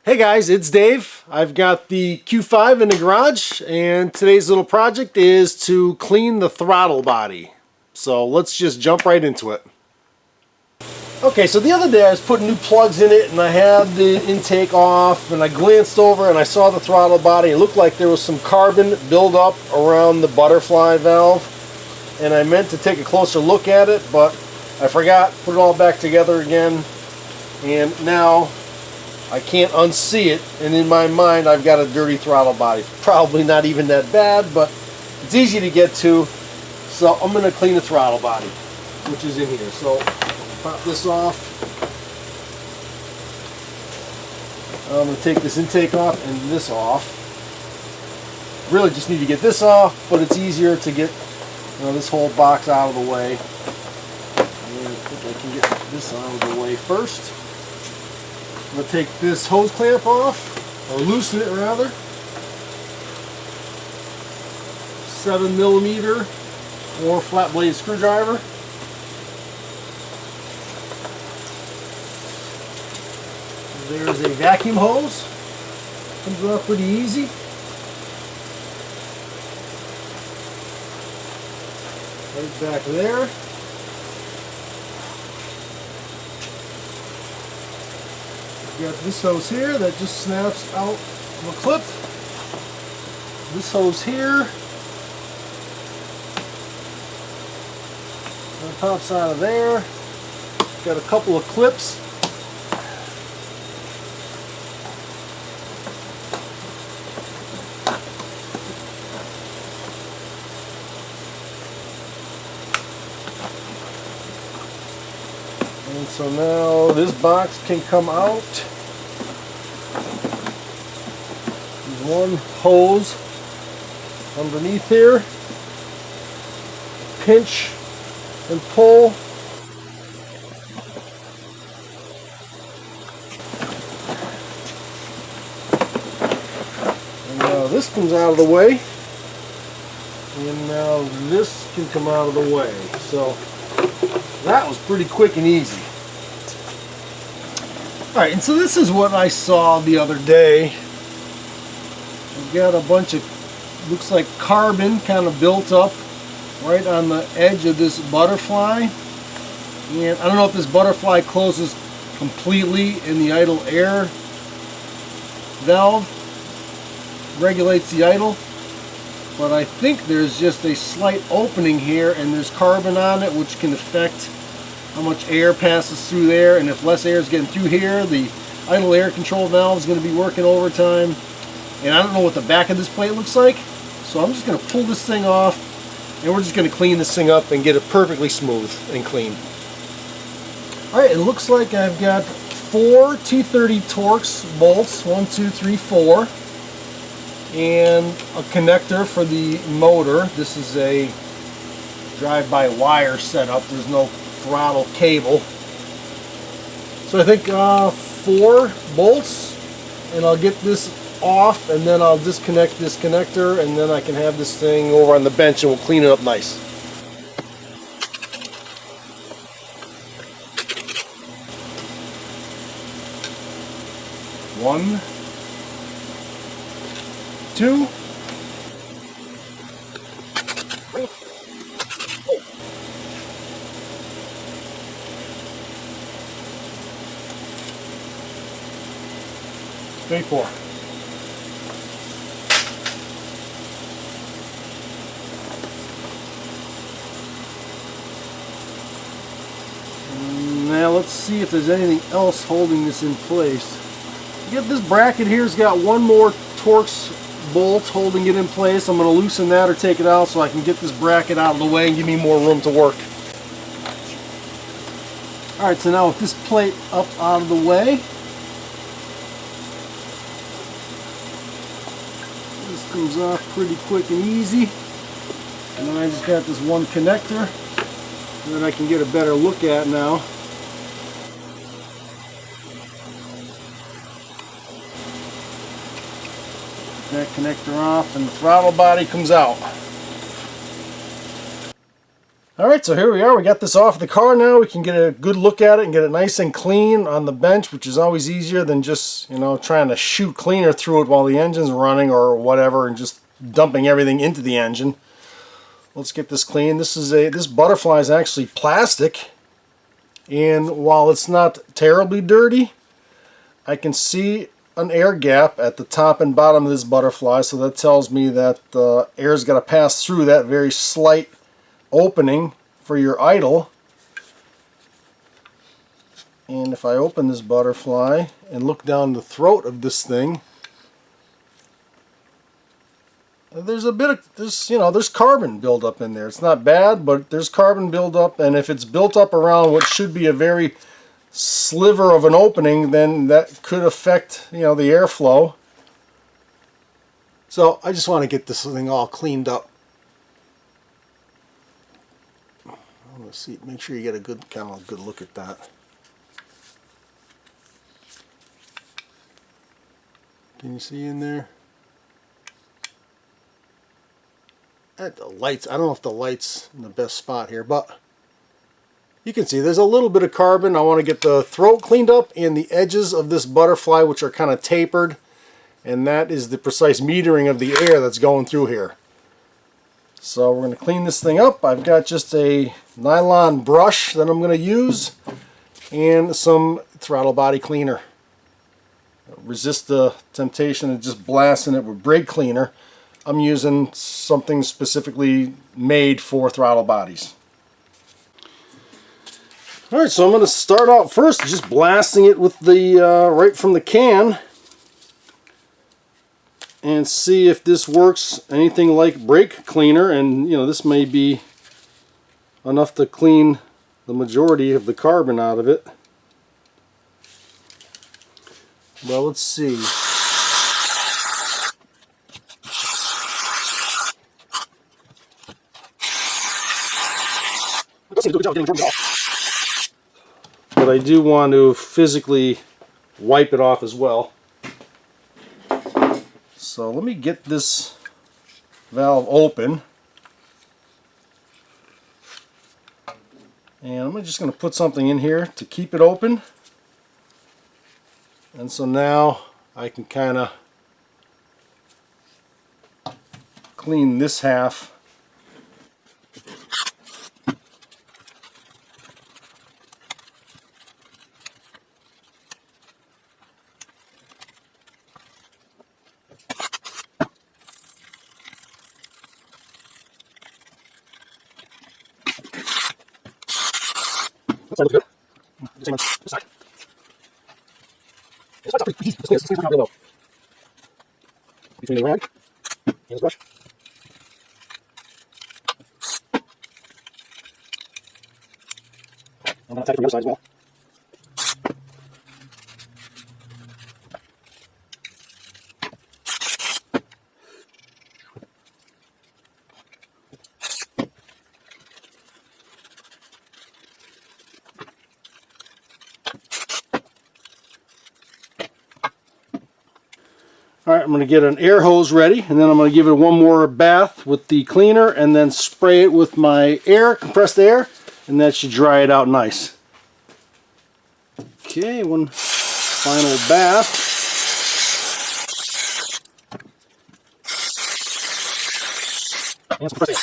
Hey guys, it's Dave. I've got the Q5 in the garage, and today's little project is to clean the throttle body. So let's just jump right into it. Okay, so the other day I was putting new plugs in it and I had the intake off and I glanced over and I saw the throttle body. It looked like there was some carbon buildup around the butterfly valve, and I meant to take a closer look at it, but I forgot, put it all back together again, and now I can't unsee it, and in my mind I've got a dirty throttle body. Probably not even that bad, but it's easy to get to. So I'm going to clean the throttle body, which is in here. So pop this off. I'm going to take this intake off and this off. Really just need to get this off, but it's easier to get this whole box out of the way. And I think I can get this out of the way first. I'm going to take this hose clamp off, or loosen it rather. 7mm or flat blade screwdriver. There's a vacuum hose. Comes off pretty easy. Right back there. Got this hose here that just snaps out of a clip. This hose here that pops out of there. Got a couple of clips. And so now this box can come out. There's one hose underneath here. Pinch and pull. And now this comes out of the way. And now this can come out of the way. So that was pretty quick and easy. Alright, and so this is what I saw the other day. We've got a bunch of, looks like carbon kind of built up right on the edge of this butterfly. And I don't know if this butterfly closes completely and the idle air valve regulates the idle. But I think there's just a slight opening here and there's carbon on it, which can affect how much air passes through there, and if less air is getting through here, the idle air control valve is going to be working overtime. And I don't know what the back of this plate looks like, so I'm just going to pull this thing off and we're just going to clean this thing up and get it perfectly smooth and clean. Alright, it looks like I've got 4 T30 Torx bolts, 1, 2, 3, 4, and a connector for the motor. This is a drive-by-wire setup. There's no throttle cable. So I think 4 bolts, and I'll get this off and then I'll disconnect this connector and then I can have this thing over on the bench and we'll clean it up nice. One, 2, 3, 4. Now let's see if there's anything else holding this in place. You get this bracket here's got one more Torx bolt holding it in place. I'm going to loosen that or take it out so I can get this bracket out of the way and give me more room to work. Alright, so now with this plate up out of the way, this comes off pretty quick and easy. And then I just got this one connector that I can get a better look at now. That connector off and the throttle body comes out. Alright, so here we are. We got this off the car now. We can get a good look at it and get it nice and clean on the bench, which is always easier than just, you know, trying to shoot cleaner through it while the engine's running or whatever and just dumping everything into the engine. Let's get this clean. This butterfly is actually plastic, and while it's not terribly dirty, I can see an air gap at the top and bottom of this butterfly, so that tells me that the air's got to pass through that very slight opening for your idle. And if I open this butterfly and look down the throat of this thing, there's carbon buildup in there. It's not bad, but there's carbon buildup, and if it's built up around what should be a very sliver of an opening, then that could affect, you know, the airflow. So I just want to get this thing all cleaned up. Let's see, make sure you get a good look at that. Can you see in there? At the lights, I don't know if the light's in the best spot here, but you can see there's a little bit of carbon. I want to get the throat cleaned up and the edges of this butterfly, which are kind of tapered, and that is the precise metering of the air that's going through here. So we're going to clean this thing up. I've got just a nylon brush that I'm going to use and some throttle body cleaner. Resist the temptation of just blasting it with brake cleaner. I'm using something specifically made for throttle bodies. Alright, so I'm going to start out first just blasting it with the right from the can and see if this works anything like brake cleaner, and you know, this may be enough to clean the majority of the carbon out of it. Well, let's see. But I do want to physically wipe it off as well. So let me get this valve open. And I'm just going to put something in here to keep it open. And so now I can kind of clean this half. That's good. Same on this side. This side's pretty easy. This cleans really well. Between the rag and this brush. I'm going to tap it from the other side as well. Alright, I'm going to get an air hose ready, and then I'm going to give it one more bath with the cleaner and then spray it with my compressed air, and that should dry it out nice. Okay, one final bath. And some compressed air.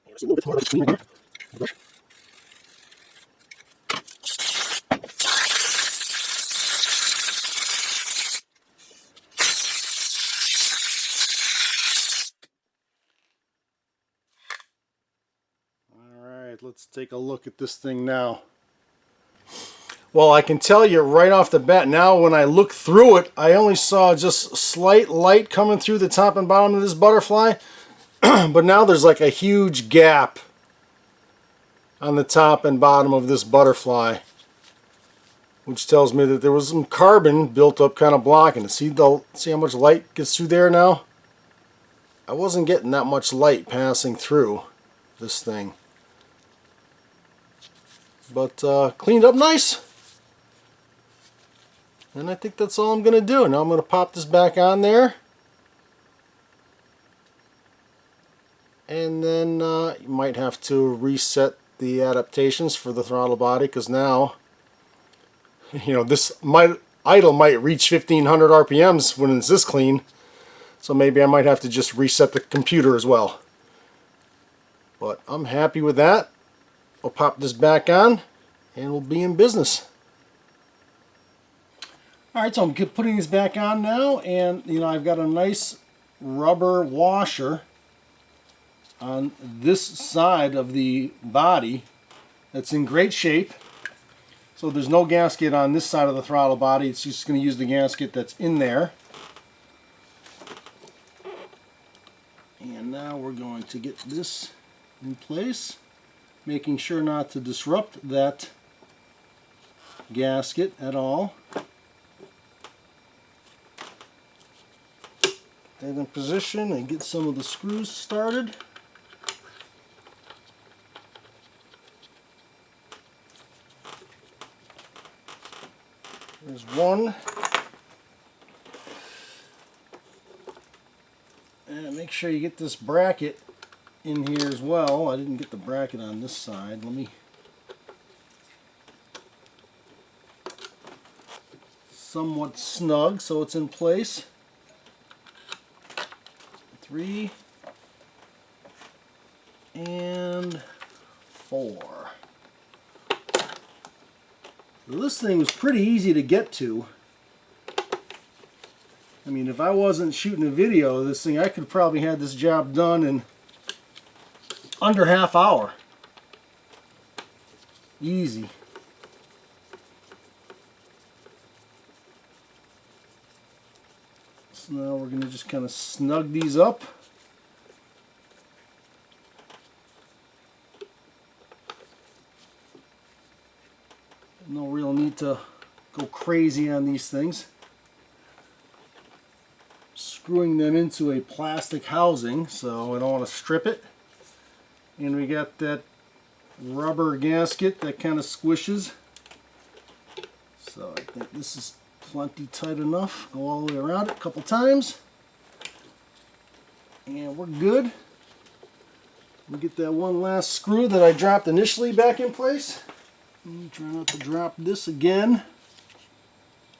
There's a little bit more of the cleaner here. Let's take a look at this thing now. Well, I can tell you right off the bat now, when I look through it, I only saw just slight light coming through the top and bottom of this butterfly. But now there's like a huge gap on the top and bottom of this butterfly, which tells me that there was some carbon built up kind of blocking it. See how much light gets through there now? I wasn't getting that much light passing through this thing. But cleaned up nice. And I think that's all I'm going to do. Now I'm going to pop this back on there. And then you might have to reset the adaptations for the throttle body, because now, you know, idle might reach 1500 RPMs when it's this clean. So maybe I might have to just reset the computer as well. But I'm happy with that. I'll pop this back on and we'll be in business. Alright, so I'm putting this back on now, and you know, I've got a nice rubber washer on this side of the body that's in great shape. So there's no gasket on this side of the throttle body. It's just going to use the gasket that's in there. And now we're going to get this in place, making sure not to disrupt that gasket at all. Get that in position and get some of the screws started. There's one. And make sure you get this bracket in here as well. I didn't get the bracket on this side. Let me somewhat snug so it's in place. 3 and 4. This thing was pretty easy to get to. I mean, if I wasn't shooting a video of this thing, I could probably have this job done in under half hour. Easy. So now we're going to just kind of snug these up. No real need to go crazy on these things. Screwing them into a plastic housing, so I don't want to strip it. And we got that rubber gasket that kind of squishes. So I think this is plenty tight enough. Go all the way around it a couple times. And we're good. We get that one last screw that I dropped initially back in place. Try not to drop this again.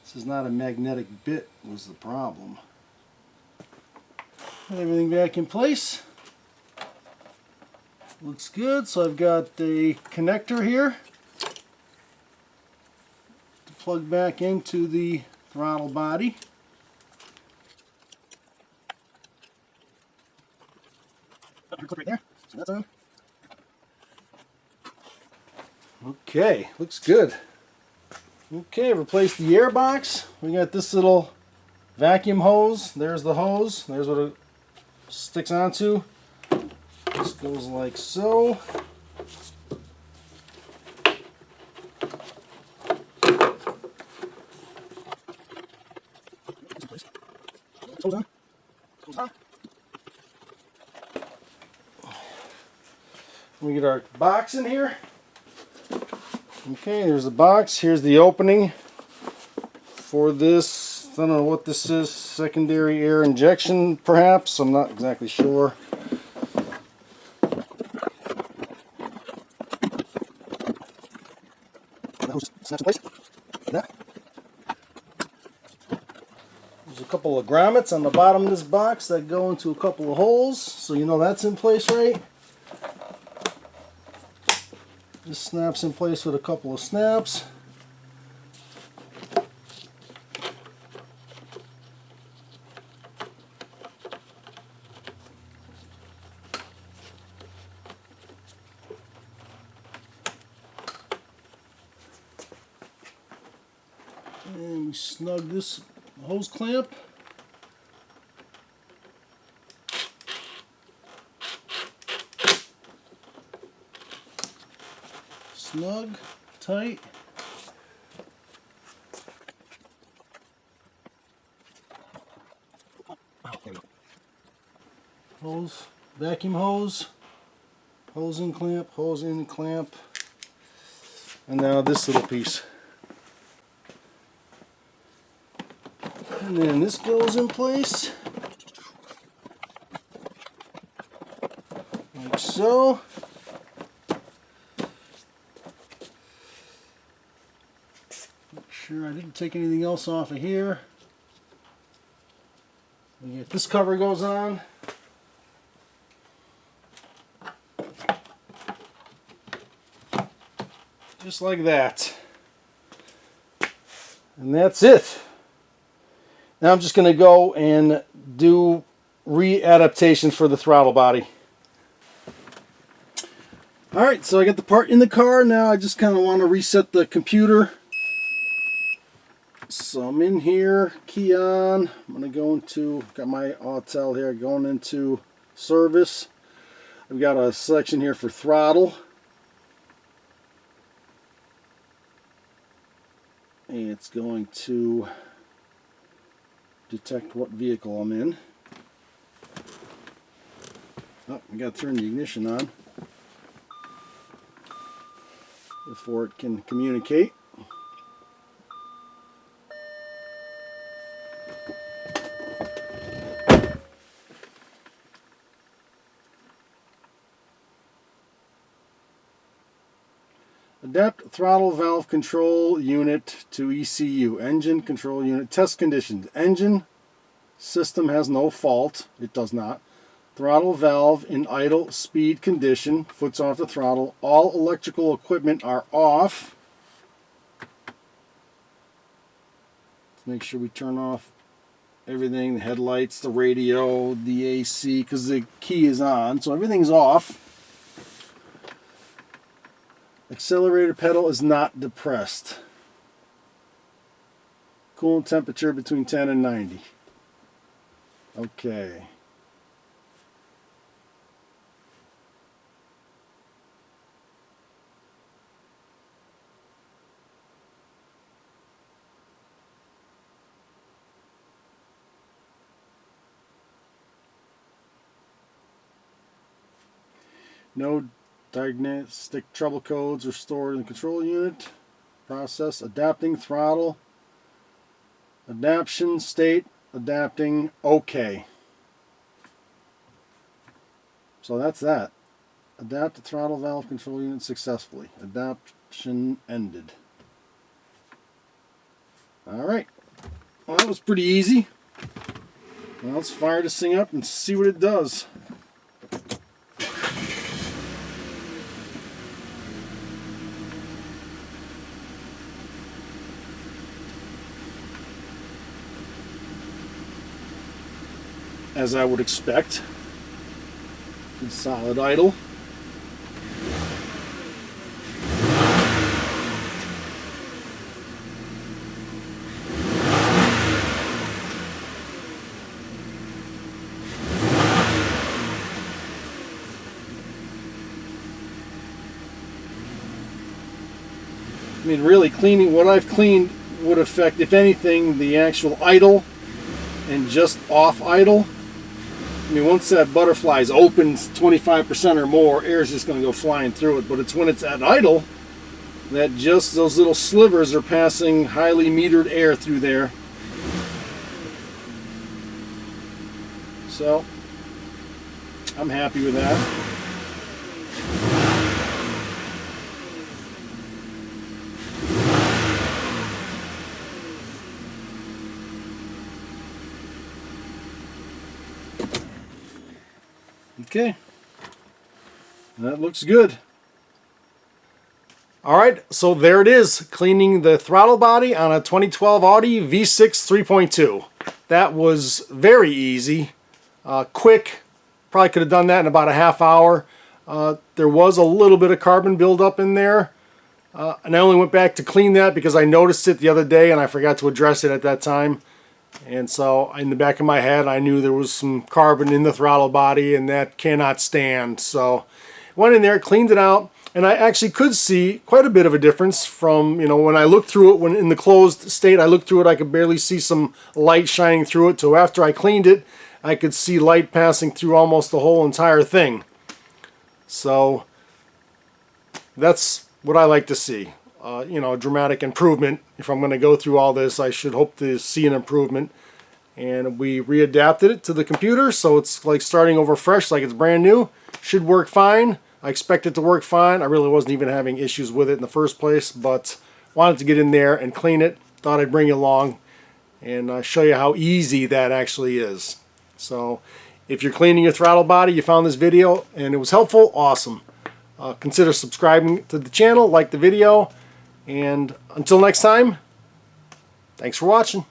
This is not a magnetic bit, was the problem. Put everything back in place. Looks good. So I've got a connector here to plug back into the throttle body. Clip right there. So that's on. Okay, looks good. Okay, replace the air box. We got this little vacuum hose. There's the hose. There's what it sticks onto. This goes like so. Hose on. Hose on. We get our box in here. Okay, there's the box. Here's the opening for this. I don't know what this is. Secondary air injection, perhaps. I'm not exactly sure. Snaps in place. There's a couple of grommets on the bottom of this box that go into a couple of holes, so you know that's in place, right? This snaps in place with a couple of snaps. And we snug this hose clamp. Snug, tight. Hose, vacuum hose, hose in clamp, and now this little piece. And then this goes in place. so. Make sure I didn't take anything else off of here. This cover goes on. Just like that. And that's it. Now I'm just going to go and do re-adaptation for the throttle body. Alright, so I got the part in the car. Now I just kind of want to reset the computer. So I'm in here, key on. I'm going to go into, got my Autel here, going into service. I've got a selection here for throttle. And it's going to detect what vehicle I'm in. Oh, I got to turn the ignition on before it can communicate. Adapt throttle valve control unit to ECU. Engine control unit. Test conditions. Engine system has no fault. It does not. Throttle valve in idle speed condition. Foot's off the throttle. All electrical equipment are off. Let's make sure we turn off everything. The headlights, the radio, the AC, because the key is on. So everything's off. Accelerator pedal is not depressed. Coolant temperature between 10 and 90. Okay. No diagnostic trouble codes are stored in the control unit. Process, adapting throttle, adaptation state, adapting, okay. So that's that. Adapt the throttle valve control unit successfully. Adaptation ended. Alright. Well, that was pretty easy. Well, let's fire this thing up and see what it does. As I would expect. In solid idle. I mean, really cleaning, what I've cleaned would affect, if anything, the actual idle and just off idle. I mean, once that butterfly's opened 25% or more, air is just going to go flying through it. But it's when it's at idle that just those little slivers are passing highly metered air through there. So, I'm happy with that. Okay, that looks good. Alright, so there it is, cleaning the throttle body on a 2012 Audi V6 3.2. That was very easy, quick, probably could have done that in about a half hour. There was a little bit of carbon buildup in there, and I only went back to clean that because I noticed it the other day and I forgot to address it at that time. And so in the back of my head I knew there was some carbon in the throttle body and that cannot stand. So went in there, cleaned it out, and I actually could see quite a bit of a difference from, you know, when I looked through it, when in the closed state I looked through it, I could barely see some light shining through it, to after I cleaned it I could see light passing through almost the whole entire thing. So that's what I like to see. You know, dramatic improvement. If I'm going to go through all this, I should hope to see an improvement. and we readapted it to the computer, so it's like starting over fresh, like it's brand new. Should work fine. I expect it to work fine. I really wasn't even having issues with it in the first place, but wanted to get in there and clean it. Thought I'd bring you along and show you how easy that actually is. So if you're cleaning your throttle body, you found this video and it was helpful, awesome. Consider subscribing to the channel, like the video, and until next time, thanks for watching.